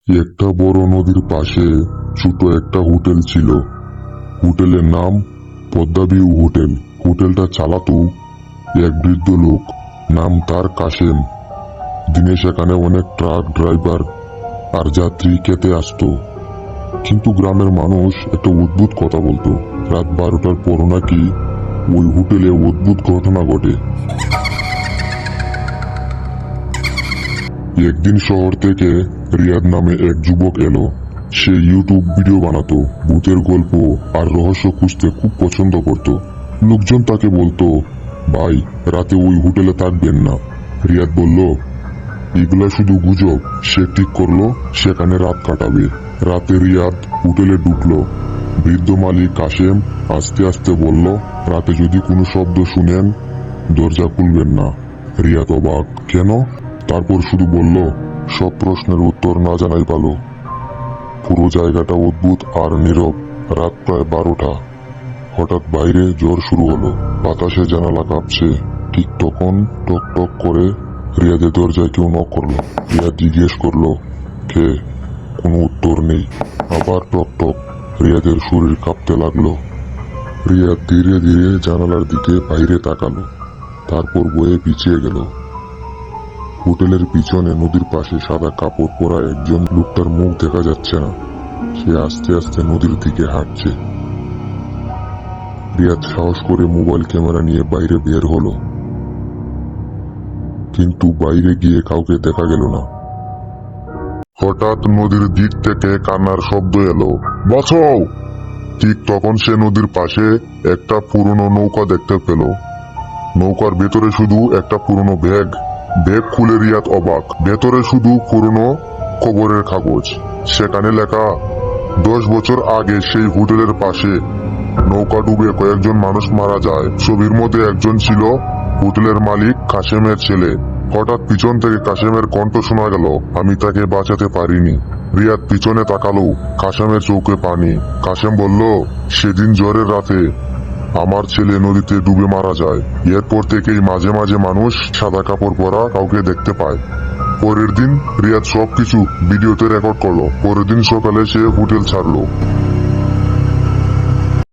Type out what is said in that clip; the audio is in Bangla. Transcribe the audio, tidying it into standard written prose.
একটা বড় নদীর পাশে ছোট একটা হোটেল ছিল। হোটেলের নাম পদ্মাভিউ হোটেল। হোটেলটা চালাতো এক বৃদ্ধ লোক, নাম তার কাশেম। দিনে সেখানে অনেক ট্রাক ড্রাইভার আর যাত্রী খেতে আসতো। কিন্তু গ্রামের মানুষ একটা অদ্ভুত কথা বলতো, রাত 12টার পর নাকি ওই হোটেলে অদ্ভুত ঘটনা ঘটে। একদিন শহর থেকে রিয়াদ নামে এক যুবক এলো। সে ইউটিউব ভিডিও বানাতো, ভূতের গল্প আর রহস্য খুঁজতে খুব পছন্দ করত। লোকজন তাকে বলতো, ভাই রাতে ওই হোটেলে থাকবেন না। রিয়াদ বলল, এগুলা শুধু গুজব। সে ঠিক করলো সেখানে রাত কাটাবে। রাতে রিয়াদ হোটেলে ঢুকলো। বৃদ্ধ মালিক কাশেম আস্তে আস্তে বলল, রাতে যদি কোনো শব্দ শুনেন দরজা খুলবেন না। রিয়াদ অবাক, কেন? তারপর শুধু বলল, সব প্রশ্নের উত্তর না জানাই ভালো। পুরো জায়গাটা অদ্ভুত আর নীরব। রাত প্রায় 12টা। হঠাৎ বাইরে ঝড় শুরু হলো, বাতাসে জানালা কাঁপছে। ঠিক তখন টক টক করে রিয়াদের দরজায় কেউ নক করলো। রিয়াদ জিজ্ঞেস করলো, কে? কোনো উত্তর নেই। আবার টক টক। রিয়াদের শরীর কাঁপতে লাগলো। রিয়াদ ধীরে ধীরে জানালার দিকে বাইরে তাকালো, তারপর বয়ে পিছিয়ে গেল। হোটেলের পিছনে নদীর পাশে সাদা কাপড় পরা একজন লোকটার মুখ দেখা যাচ্ছে না। সে আস্তে আস্তে নদীর দিকে হাঁটছে। রিয়াদ সাহস করে মোবাইল ক্যামেরা নিয়ে বাইরে বের হলো, কিন্তু বাইরে গিয়ে কাউকে দেখা গেল না। হঠাৎ নদীর দিক থেকে কান্নার শব্দ এলো, বাঁচাও! ঠিক তখন সে নদীর পাশে একটা পুরনো নৌকা দেখতে পেল। নৌকার ভেতরে শুধু একটা পুরনো ব্যাগ। ব্যাগ খুলে রিয়াদ অবাক। ভেতরে শুধু পুরনো খবরের কাগজ। সেখানে লেখা, 10 বছর আগে সেই হোটেলের পাশে নৌকা ডুবে কয়েকজন মানুষ মারা যায়। ছবির মধ্যে একজন ছিল হোটেলের মালিক কাশেমের ছেলে। হঠাৎ পিছন থেকে কাশেমের কণ্ঠ শোনা গেল, আমি তাকে বাঁচাতে পারিনি। রিয়াদ পিছনে তাকালো, কাশেমের চোখে পানি। কাশেম বলল, সেদিন ঝড়ের রাতে আমার ছেলে নদীতে ডুবে মারা যায়। এরপর থেকেই মাঝে মাঝে মানুষ সাদা কাপড় পরা কাউকে দেখতে পায়। পরের দিন রিয়াদ সবকিছু ভিডিওতে রেকর্ড করলো। পরের দিন সকালে সে হোটেল ছাড়লো।